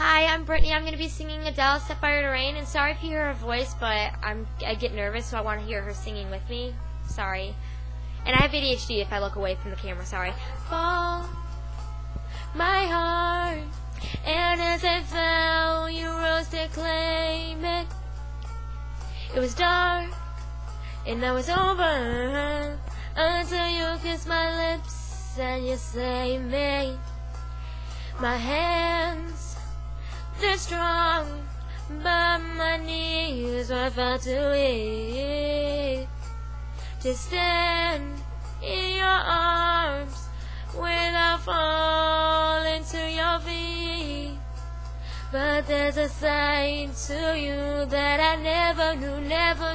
Hi, I'm Brittany. I'm going to be singing Adele, Set Fire to Rain. And sorry if you hear her voice, but I get nervous, so I want to hear her singing with me. Sorry. And I have ADHD if I look away from the camera. Sorry. Fall, my heart, and as I fell, you rose to claim it. It was dark, and I was over, until you kissed my lips and you saved me. My hands, they're strong, but my knees were far too weak to stand in your arms without falling to your feet. But there's a side to you that I never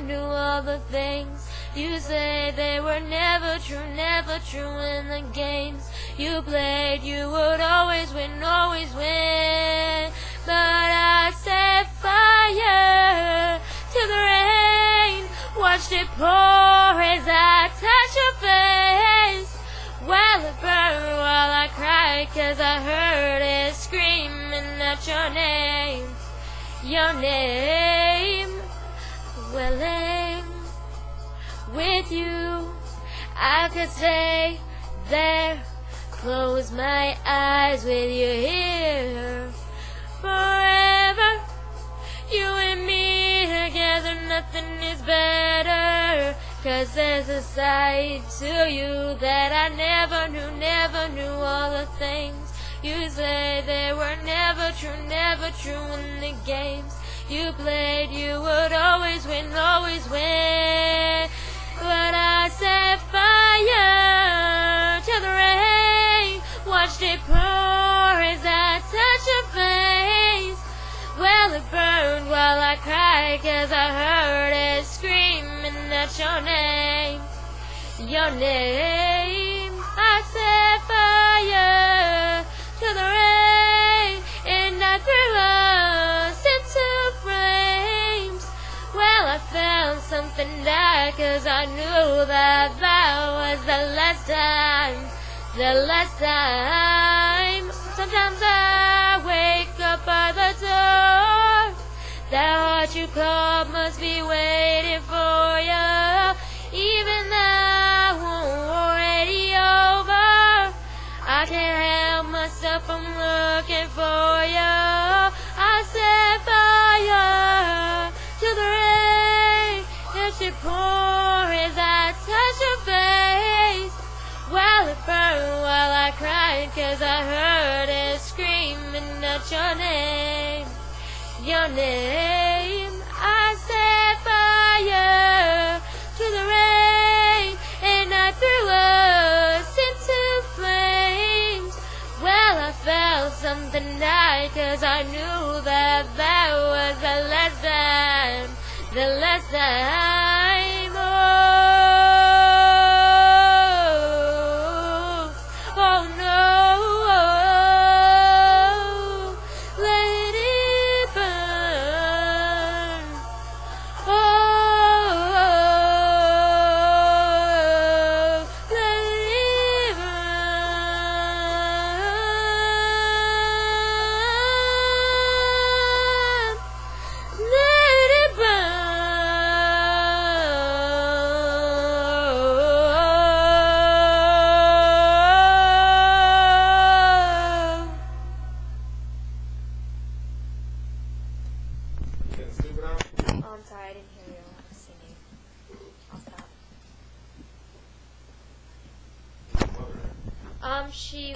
knew all the things you say they were never true in the games you played. You would always win, always win. But I set fire to the rain, watched it pour as I touched your face. Well, it burned while I cried, 'cause I heard it screaming out your name, your name. Willing with you, I could stay there, close my eyes with you here. Forever, you and me together, nothing is better. 'Cause there's a side to you that I never knew all the things you say they were never true in the games you played. You would always win, always win. But I set fire to the rain, watched it pour as I touched your face. Well, it burned while I cried, 'cause I heard it screaming out your name, your name. I set fire to the rain, and I threw us into flames. Well, I found something dark, 'cause I knew that that was the last time, the last time. Sometimes I wake up by the door, that heart you called must be waiting for you. Even though we're already over, I can't help myself from looking for you. I set fire to the rain, and she pour as I touch your face. Well, it burned while I cried, 'cause I heard it screaming out your name, your name. I set fire to the rain, and I threw us into flames. Well, I felt something die, 'cause I knew that that was the last time, the last time. Oh no, let it burn. Oh, let it burn. Let it burn. Oh, I'm sorry, I didn't hear you. I was singing. I'll stop. She